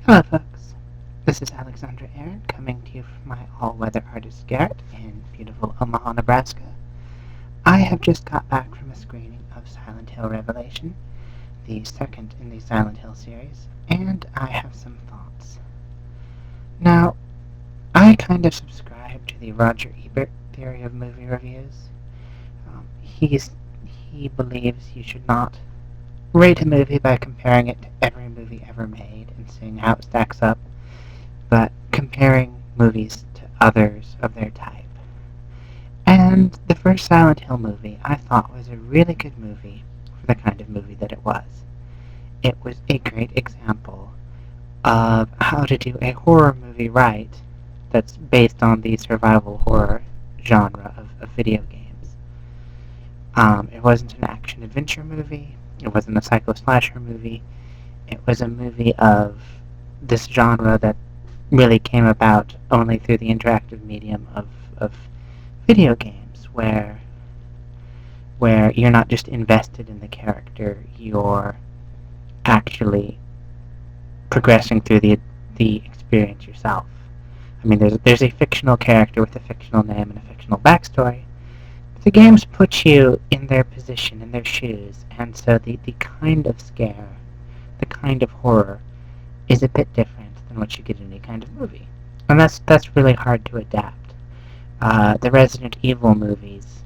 Hello folks, this is Alexandra Aaron coming to you from my all-weather artist garret in beautiful Omaha, Nebraska. I have just got back from a screening of Silent Hill Revelation, the second in the Silent Hill series, and I have some thoughts. Now, I kind of subscribe to the Roger Ebert theory of movie reviews. He believes you should not rate a movie by comparing it to every movie ever made and seeing how it stacks up, but comparing movies to others of their type. And the first Silent Hill movie I thought was a really good movie for the kind of movie that it was. It was a great example of how to do a horror movie right that's based on the survival horror genre of video games. It wasn't an action-adventure movie. It wasn't a psycho-slasher movie. It was a movie of this genre that really came about only through the interactive medium of video games, where you're not just invested in the character, you're actually progressing through the experience yourself. I mean, there's a fictional character with a fictional name and a fictional backstory. But the games put you in their position, in their shoes, and so the kind of scare, the kind of horror, is a bit different than what you get in any kind of movie. And that's really hard to adapt. The Resident Evil movies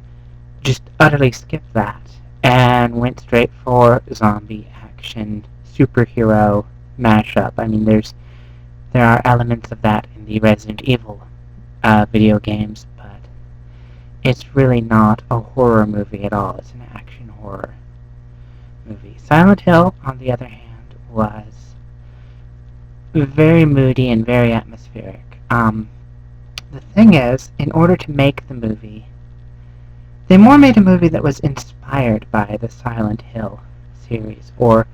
just utterly skipped that and went straight for zombie action superhero mashup. I mean, there are elements of that in the Resident Evil video games, but it's really not a horror movie at all. It's an action horror movie. Silent Hill, on the other hand, was very moody and very atmospheric. The thing is, in order to make the movie, they more made a movie that was inspired by the Silent Hill series, or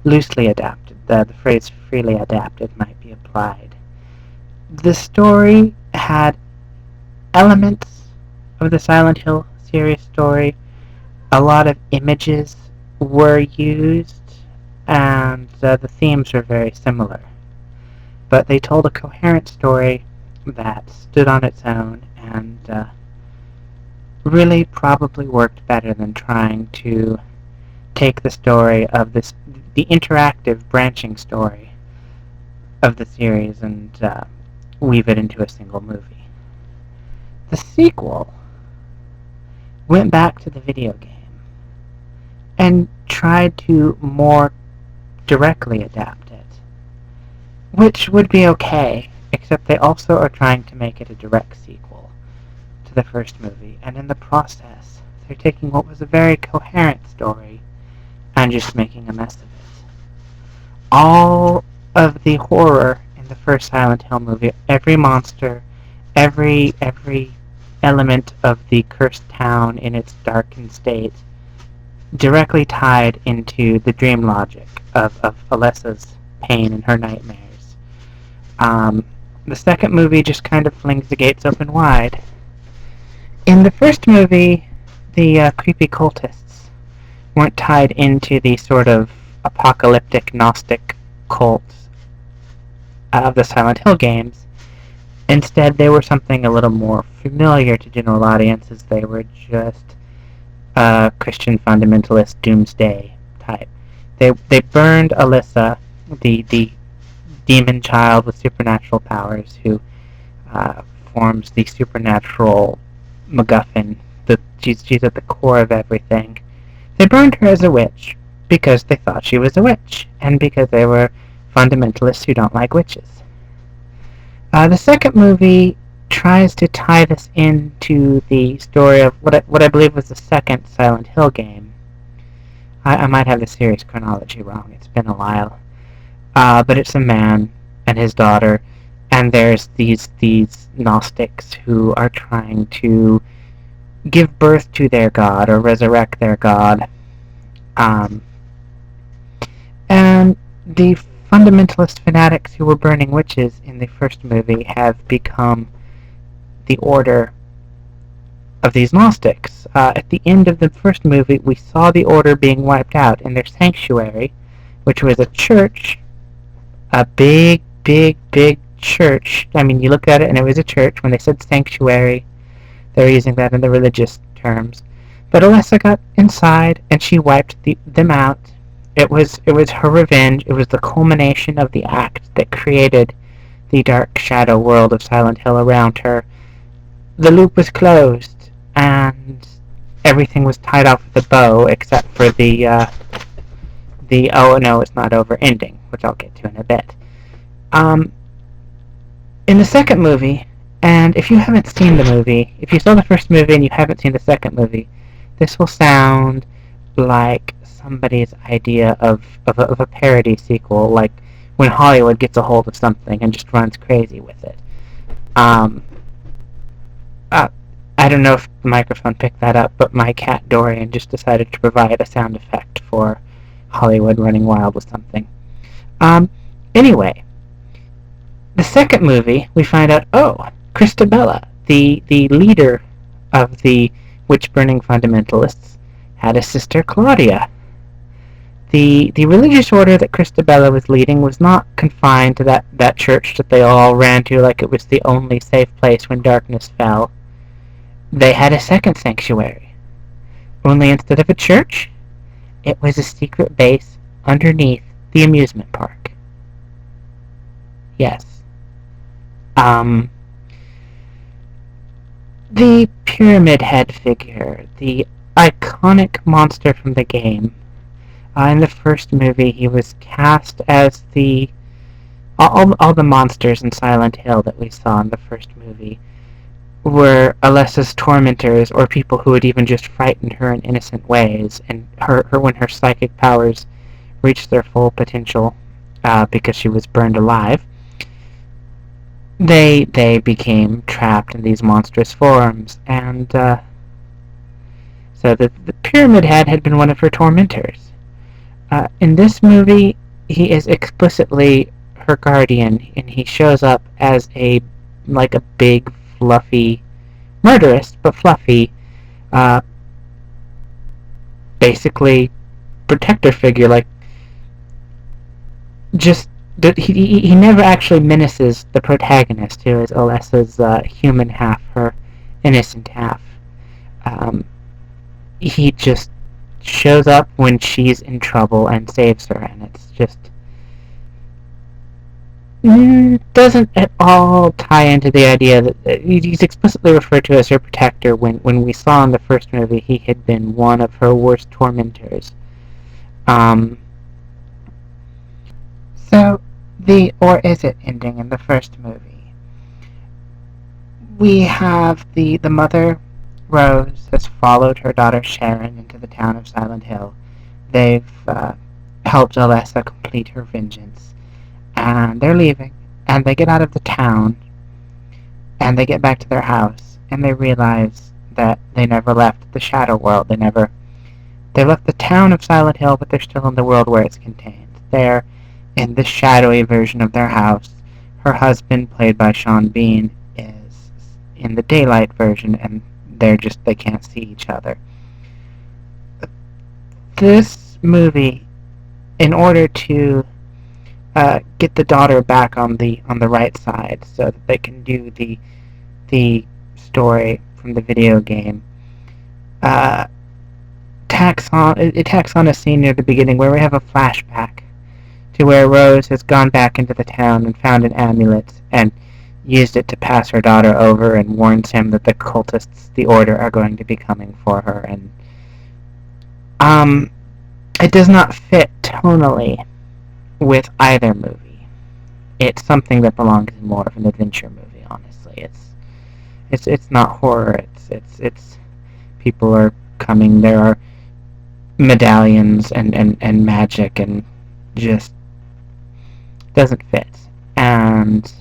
loosely adapted. The phrase freely adapted might be applied. The story had elements of the Silent Hill series story. A lot of images were used, and the themes were very similar. But they told a coherent story that stood on its own and really probably worked better than trying to take the story of the interactive branching story of the series and weave it into a single movie. The sequel went back to the video game and tried to more directly adapt it, which would be okay, except they also are trying to make it a direct sequel to the first movie, and in the process, they're taking what was a very coherent story and just making a mess of it. All of the horror in the first Silent Hill movie, every monster, every element of the cursed town in its darkened state, directly tied into the dream logic of Alessa's pain and her nightmares. The second movie just kind of flings the gates open wide. In the first movie, the creepy cultists weren't tied into the sort of apocalyptic Gnostic cults of the Silent Hill games. Instead, they were something a little more familiar to general audiences. They were just Christian fundamentalist doomsday type. They burned Alessa, the demon child with supernatural powers, who forms the supernatural MacGuffin. She's at the core of everything. They burned her as a witch because they thought she was a witch, and because they were fundamentalists who don't like witches. The second movie tries to tie this into the story of what I believe was the second Silent Hill game. I might have the series chronology wrong. It's been a while. But it's a man and his daughter, and there's these Gnostics who are trying to give birth to their god or resurrect their god. And the fundamentalist fanatics who were burning witches in the first movie have become the order of these Gnostics. At the end of the first movie, we saw the order being wiped out in their sanctuary, which was a church a big, big, big church. I mean, you looked at it and it was a church. When they said sanctuary, they were using that in the religious terms. But Alessa got inside and she wiped them out. It was her revenge. It was the culmination of the act that created the dark shadow world of Silent Hill around her. The loop was closed, and everything was tied off with a bow, except for the oh no, it's not over ending, which I'll get to in a bit. Um, in the second movie, and if you haven't seen the movie, if you saw the first movie and you haven't seen the second movie, this will sound like somebody's idea of a parody sequel, like when Hollywood gets a hold of something and just runs crazy with it. Um, uh, I don't know if the microphone picked that up, but my cat Dorian just decided to provide a sound effect for Hollywood running wild with something. Um, anyway, the second movie, we find out, oh, Christabella, the leader of the witch-burning fundamentalists, had a sister, Claudia. The religious order that Christabella was leading was not confined to that church that they all ran to like it was the only safe place when darkness fell. They had a second sanctuary. Only instead of a church, it was a secret base underneath the amusement park. Yes. The Pyramid Head figure, the iconic monster from the game. In the first movie, he was cast as all the monsters in Silent Hill that we saw in the first movie were Alessa's tormentors, or people who had even just frightened her in innocent ways, and her when her psychic powers reached their full potential, because she was burned alive, they became trapped in these monstrous forms, and so the Pyramid Head had been one of her tormentors. In this movie, he is explicitly her guardian, and he shows up as a big, fluffy, murderous but fluffy, basically protector figure. Like, just he never actually menaces the protagonist, who is Alessa's human half, her innocent half. He just shows up when she's in trouble and saves her, and it's just doesn't at all tie into the idea that he's explicitly referred to as her protector when we saw in the first movie he had been one of her worst tormentors. So, the or is it ending in the first movie? We have the mother, Rose, has followed her daughter Sharon into the town of Silent Hill. They've helped Alessa complete her vengeance, and they're leaving, and they get out of the town, and they get back to their house, and they realize that they never left the Shadow World. They left the town of Silent Hill, but they're still in the world where it's contained. They're in the shadowy version of their house. Her husband, played by Sean Bean, is in the daylight version, and they can't see each other. This movie, in order to get the daughter back on the right side, so that they can do the story from the video game, tacks on a scene near the beginning where we have a flashback to where Rose has gone back into the town and found an amulet and used it to pass her daughter over, and warns him that the cultists, the Order, are going to be coming for her. And it does not fit tonally with either movie. It's something that belongs in more of an adventure movie. Honestly, it's not horror. It's people are coming. There are medallions and magic, and just doesn't fit. And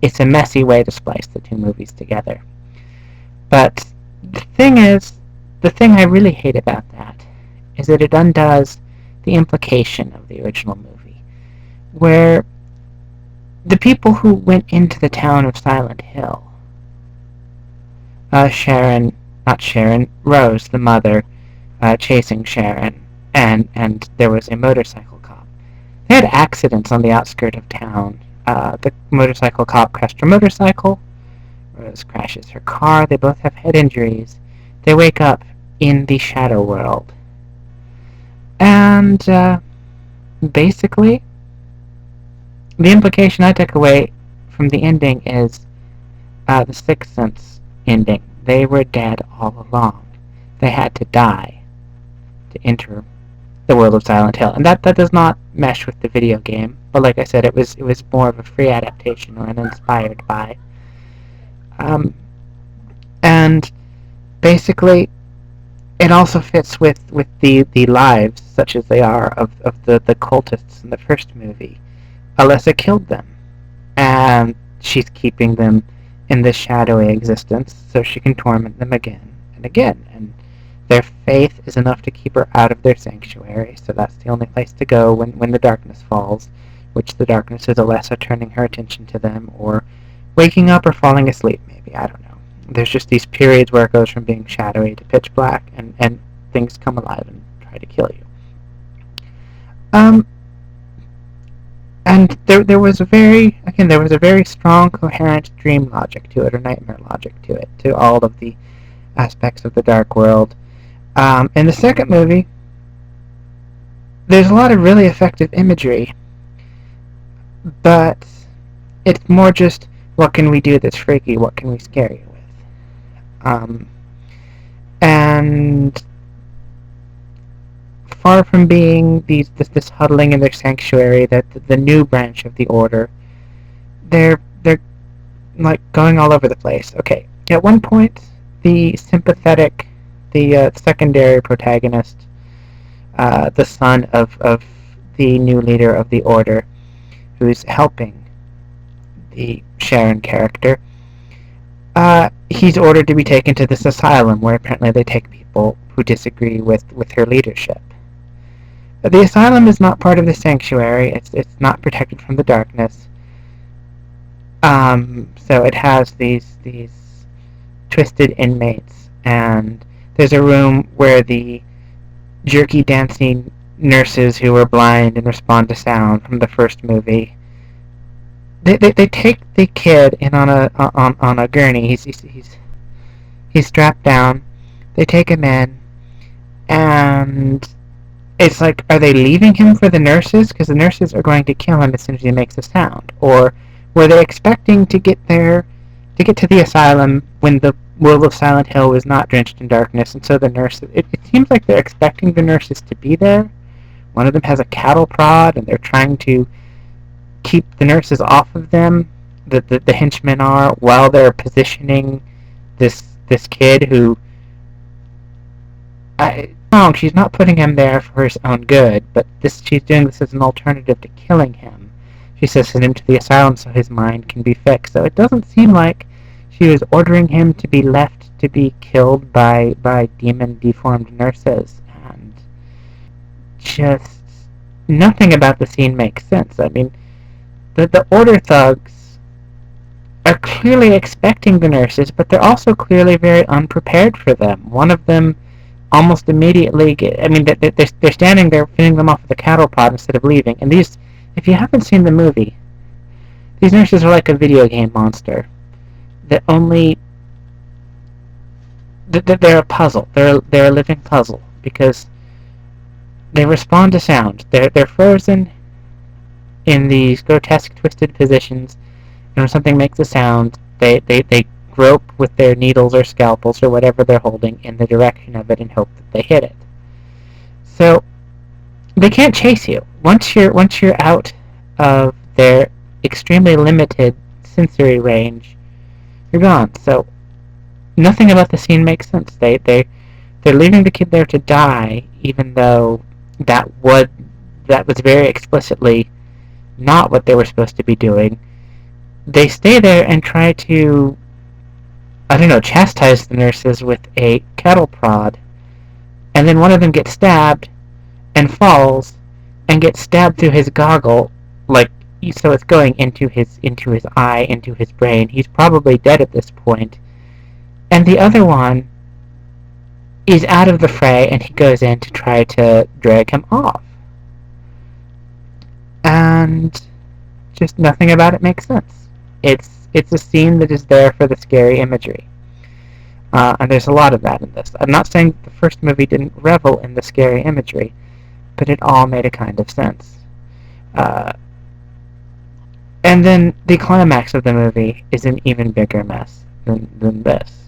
it's a messy way to splice the two movies together. But the thing I really hate about that is that it undoes the implication of the original movie, where the people who went into the town of Silent Hill, Rose, the mother, chasing Sharon, and there was a motorcycle cop. They had accidents on the outskirts of town. The motorcycle cop crashed her motorcycle. Rose crashes her car. They both have head injuries. They wake up in the shadow world. And basically, the implication I took away from the ending is the Sixth Sense ending. They were dead all along. They had to die to enter the world of Silent Hill, and that does not mesh with the video game. But like I said, it was more of a free adaptation or an inspired by. And basically, it also fits with the lives, such as they are, of the cultists in the first movie. Alyssa killed them, and she's keeping them in this shadowy existence so she can torment them again and again. And their faith is enough to keep her out of their sanctuary, so that's the only place to go when the darkness falls, which the darkness is Alyssa turning her attention to them, or waking up or falling asleep, maybe, I don't know. There's just these periods where it goes from being shadowy to pitch black, and things come alive and try to kill you. And there was a very strong, coherent dream logic to it, or nightmare logic to it, to all of the aspects of the dark world. In the second movie, there's a lot of really effective imagery, but it's more just, what can we do that's freaky? What can we scare you with? And far from being this huddling in their sanctuary, that the new branch of the Order, they're like going all over the place. Okay, at one point, the sympathetic, the secondary protagonist, the son of the new leader of the Order, who's helping the Sharon character, he's ordered to be taken to this asylum where apparently they take people who disagree with her leadership. The asylum is not part of the sanctuary. It's not protected from the darkness. So it has these twisted inmates, and there's a room where the jerky dancing nurses who were blind and respond to sound from the first movie, they take the kid in on a gurney. He's strapped down. They take him in, and it's like, are they leaving him for the nurses? Because the nurses are going to kill him as soon as he makes a sound. Or were they expecting to get to the asylum when the world of Silent Hill was not drenched in darkness, and so the nurses... It seems like they're expecting the nurses to be there. One of them has a cattle prod, and they're trying to keep the nurses off of them, the henchmen are, while they're positioning this kid who... she's not putting him there for his own good, but she's doing this as an alternative to killing him. She says, send him to the asylum so his mind can be fixed. So it doesn't seem like she was ordering him to be left to be killed by demon-deformed nurses. And just nothing about the scene makes sense. I mean, the Order thugs are clearly expecting the nurses, but they're also clearly very unprepared for them. One of them almost immediately they're standing there fending them off with a cattle prod instead of leaving. And these, if you haven't seen the movie, these nurses are like a video game monster. They're a puzzle. They're a living puzzle, because they respond to sound. They're frozen in these grotesque, twisted positions, and when something makes a sound, they grope with their needles or scalpels or whatever they're holding in the direction of it and hope that they hit it. So they can't chase you. Once you're out of their extremely limited sensory range, you're gone. So nothing about the scene makes sense. They're leaving the kid there to die, even though that was very explicitly not what they were supposed to be doing. They stay there and try to, chastise the nurses with a cattle prod, and then one of them gets stabbed and falls and gets stabbed through his goggle, so it's going into his eye, into his brain. He's probably dead at this point. And the other one is out of the fray, and he goes in to try to drag him off. and just nothing about it makes sense. It's a scene that is there for the scary imagery. And there's a lot of that in this. I'm not saying the first movie didn't revel in the scary imagery, but it all made a kind of sense. Uh, and then the climax of the movie is an even bigger mess than this.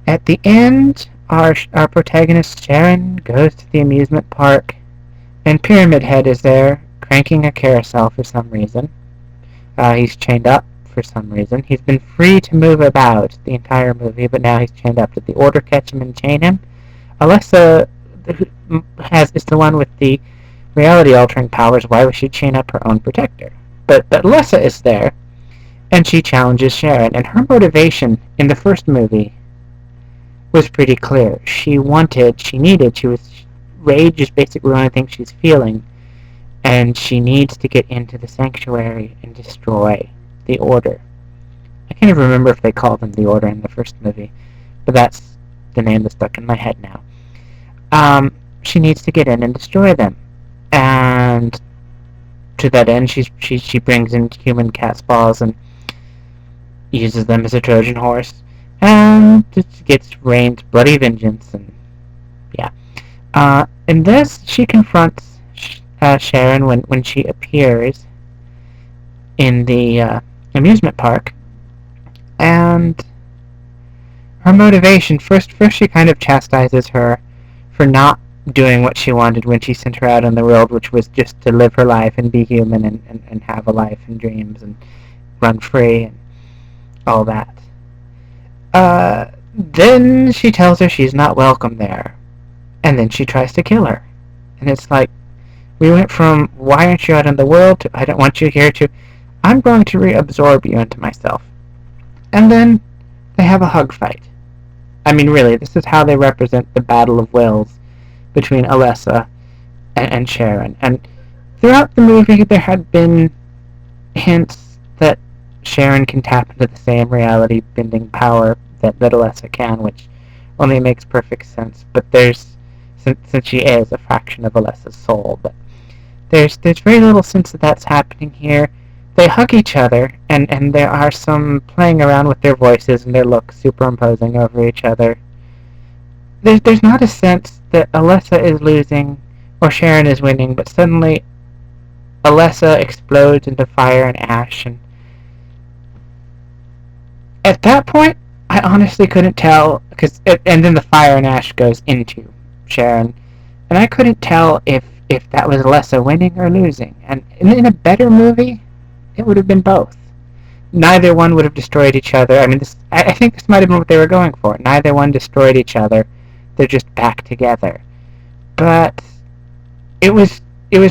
At the end, our protagonist Sharon goes to the amusement park, and Pyramid Head is there cranking a carousel for some reason. He's chained up for some reason. He's been free to move about the entire movie, but now he's chained up. Did the Order catch him and chain him? Alessa is the one with the reality-altering powers. Why would she chain up her own protector? But Alessa is there, and she challenges Sharon. And her motivation in the first movie was pretty clear. Rage is basically the only thing she's feeling, and she needs to get into the sanctuary and destroy the Order. I can't even remember if they called them the Order in the first movie, but that's the name that's stuck in my head now. She needs to get in and destroy them, and to that end, she brings in human cat's paws and uses them as a Trojan horse, and just rains bloody vengeance, and yeah. In this, she confronts Sharon when she appears in the amusement park, and her motivation, first she kind of chastises her for not doing what she wanted when she sent her out in the world, which was just to live her life and be human and have a life and dreams and run free and all that. Then she tells her she's not welcome there, and then she tries to kill her. And it's like, we went from, why aren't you out in the world, to, I don't want you here, to, I'm going to reabsorb you into myself. And then they have a hug fight. I mean, really, this is how they represent the battle of wills between Alessa and Sharon. And throughout the movie, there had been hints that Sharon can tap into the same reality-bending power that Alessa can, which only makes perfect sense. But since she is a fraction of Alessa's soul, but there's very little sense that that's happening here. They hug each other, and there are some playing around with their voices and their looks superimposing over each other. There's not a sense that Alessa is losing or Sharon is winning, but suddenly Alessa explodes into fire and ash, and at that point, I honestly couldn't tell, and then the fire and ash goes into Sharon, and I couldn't tell if that was Alessa winning or losing. And in a better movie, it would have been both. Neither one would have destroyed each other. I mean, I think this might have been what they were going for. Neither one destroyed each other. They're just back together. But it was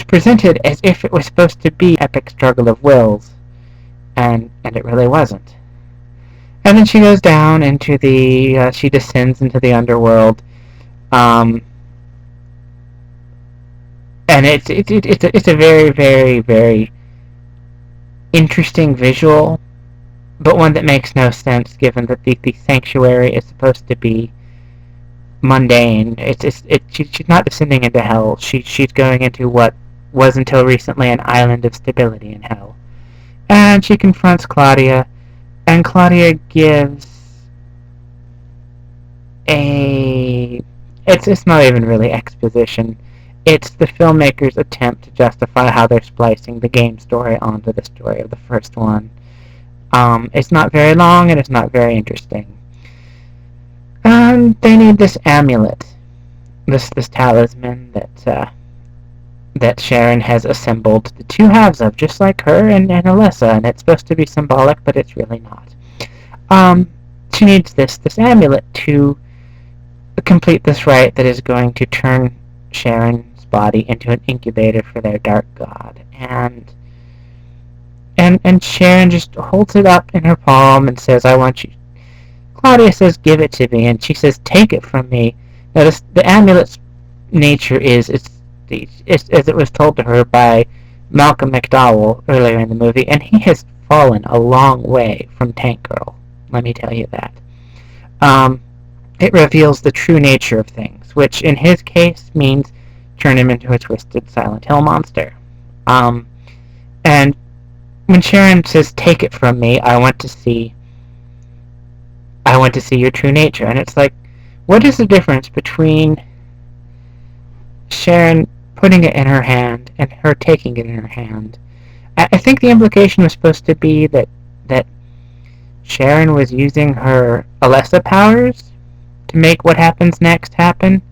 presented as if it was supposed to be an epic struggle of wills, and it really wasn't. And then she goes down into she descends into the underworld, and it's a very, very, very interesting visual, but one that makes no sense given that the sanctuary is supposed to be mundane. She's not descending into hell. She's going into what was until recently an island of stability in hell. And she confronts Claudia, and Claudia gives it's not even really exposition. It's the filmmaker's attempt to justify how they're splicing the game story onto the story of the first one. It's not very long, and it's not very interesting. And they need this amulet, this talisman that Sharon has assembled the two halves of, just like her and Alessa, and it's supposed to be symbolic, but it's really not. She needs this amulet to complete this rite that is going to turn Sharon's body into an incubator for their dark god. And Sharon just holds it up in her palm and says, I want you. Claudia says, give it to me, and she says, take it from me. Now, the amulet's nature is, as it was told to her by Malcolm McDowell earlier in the movie, and he has fallen a long way from Tank Girl, let me tell you that. It reveals the true nature of things, which in his case means turn him into a twisted Silent Hill monster. And when Sharon says, "Take it from me, I want to see your true nature," and it's like, what is the difference between Sharon putting it in her hand and her taking it in her hand? I think the implication was supposed to be that Sharon was using her Alessa powers to make what happens next happen.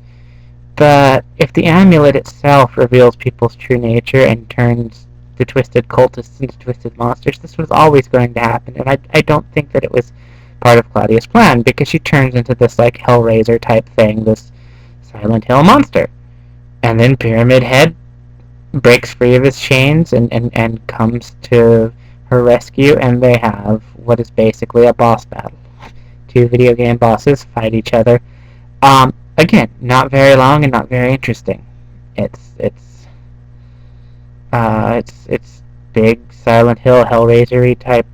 But if the amulet itself reveals people's true nature and turns the twisted cultists into twisted monsters, this was always going to happen. And I don't think that it was part of Claudia's plan, because she turns into this like Hellraiser type thing, this Silent Hill monster. And then Pyramid Head breaks free of his chains and comes to her rescue, and they have what is basically a boss battle. Two video game bosses fight each other. Again, not very long and not very interesting. It's big Silent Hill Hellraiser-y type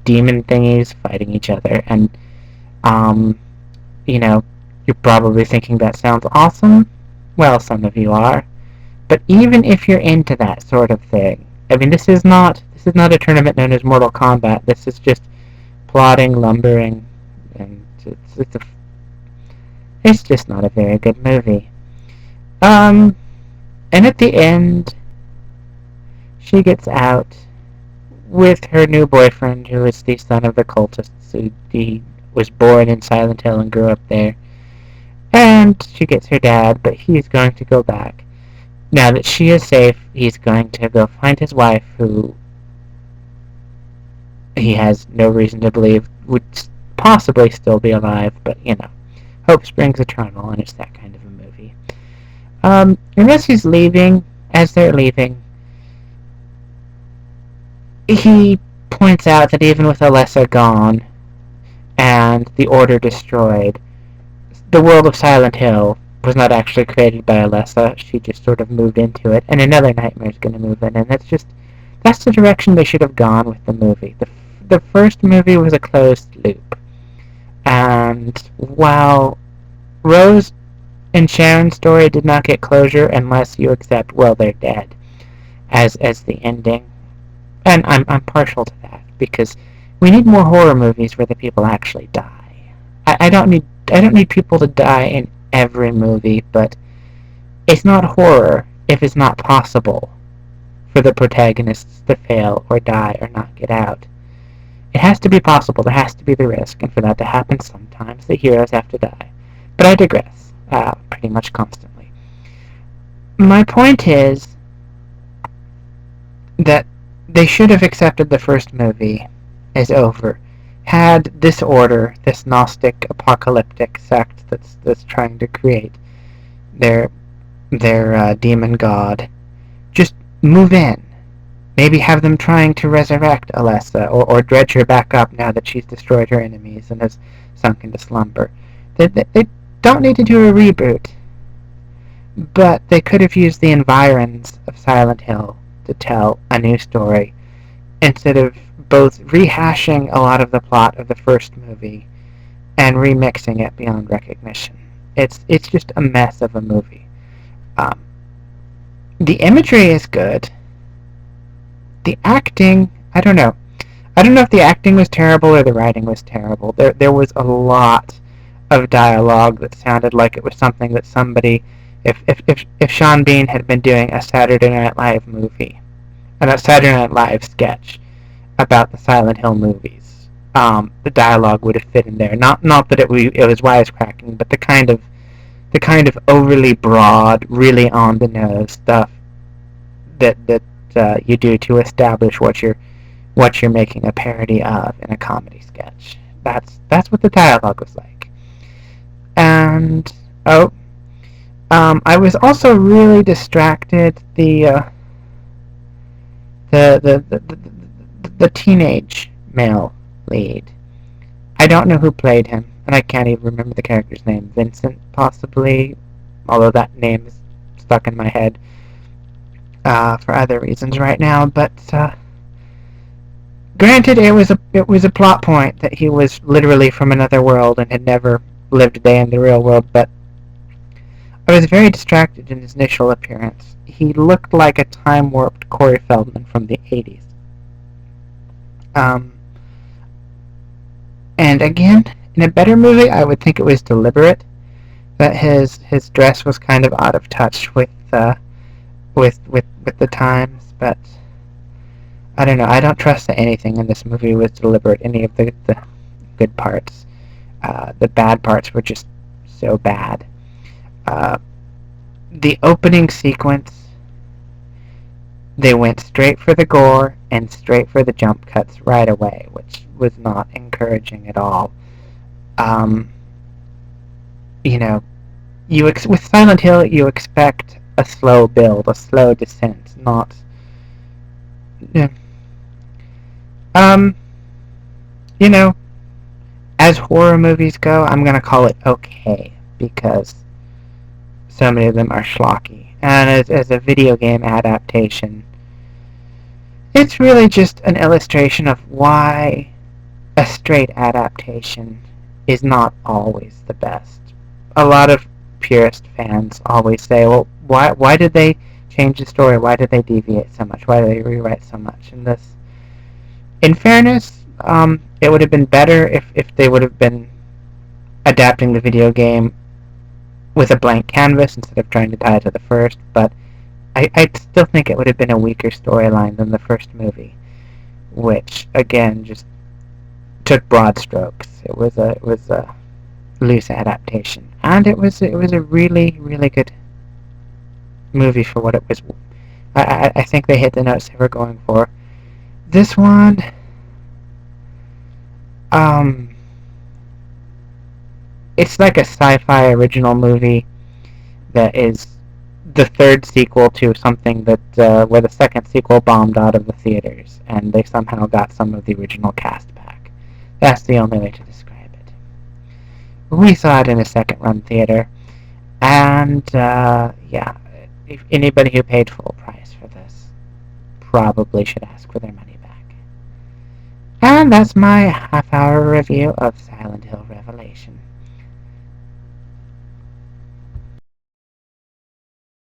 demon thingies fighting each other, and you know, you're probably thinking that sounds awesome. Well, some of you are, but even if you're into that sort of thing, I mean, this is not a tournament known as Mortal Kombat. This is just plotting, lumbering, and it's just not a very good movie. And at the end, she gets out with her new boyfriend, who is the son of the cultists. He was born in Silent Hill and grew up there. And she gets her dad, but he's going to go back. Now that she is safe, he's going to go find his wife, who he has no reason to believe would possibly still be alive, but, you know, hope springs eternal, and it's that kind of a movie. And as he's leaving, as they're leaving, he points out that even with Alessa gone and the Order destroyed, the world of Silent Hill was not actually created by Alessa. She just sort of moved into it, and another nightmare's going to move in, and that's the direction they should have gone with the movie. The first movie was a closed loop, and while Rose and Sharon's story did not get closure unless you accept, well, they're dead as the ending, and I'm partial to that, because we need more horror movies where the people actually die. I don't need people to die in every movie, but it's not horror if it's not possible for the protagonists to fail or die or not get out. It has to be possible. There has to be the risk, and for that to happen, sometimes the heroes have to die. But I digress, pretty much constantly. My point is that they should have accepted the first movie as over, had this order, this Gnostic apocalyptic sect that's trying to create their demon god, just move in. Maybe have them trying to resurrect Alessa, or dredge her back up now that she's destroyed her enemies and has sunk into slumber. They don't need to do a reboot, but they could have used the environs of Silent Hill to tell a new story, instead of both rehashing a lot of the plot of the first movie and remixing it beyond recognition. It's just a mess of a movie. The imagery is good. The acting, I don't know. I don't know if the acting was terrible or the writing was terrible. There was a lot of dialogue that sounded like it was something that somebody, if Sean Bean had been doing a Saturday Night Live movie, and a Saturday Night Live sketch about the Silent Hill movies, the dialogue would have fit in there. Not that it was wisecracking, but the kind of overly broad, really on the nose stuff that you do to establish what you're making a parody of in a comedy sketch. That's what the dialogue was like. And I was also really distracted. The teenage male lead. I don't know who played him, and I can't even remember the character's name. Vincent, possibly, although that name is stuck in my head for other reasons right now. But granted, it was a plot point that he was literally from another world and had never lived a day in the real world. But I was very distracted in his initial appearance. he looked like a time-warped Corey Feldman from the 80s. And again, in a better movie, I would think it was deliberate that his dress was kind of out of touch with the times, but I don't know. I don't trust that anything in this movie was deliberate. Any of the good parts, the bad parts were just so bad. The opening sequence, they went straight for the gore and straight for the jump cuts right away, which was not encouraging at all. You know, with Silent Hill, you expect a slow build, a slow descent, not. Yeah. You know, as horror movies go, I'm gonna call it okay because so many of them are schlocky, and as a video game adaptation, it's really just an illustration of why a straight adaptation is not always the best. A lot of purist fans always say, well, why did they change the story? Why did they deviate so much? Why did they rewrite so much? And this, in fairness, it would have been better if they would have been adapting the video game with a blank canvas instead of trying to tie it to the first, but I still think it would have been a weaker storyline than the first movie, which, again, just took broad strokes. It was a loose adaptation, and it was a really, really good movie for what it was. I think they hit the notes they were going for. This one, it's like a sci-fi original movie that is the third sequel to something that where the second sequel bombed out of the theaters, and they somehow got some of the original cast back. That's the only way to describe it. We saw it in a second-run theater, and yeah, if anybody who paid full price for this probably should ask for their money back. And that's my half-hour review of Silent Hill Revelation.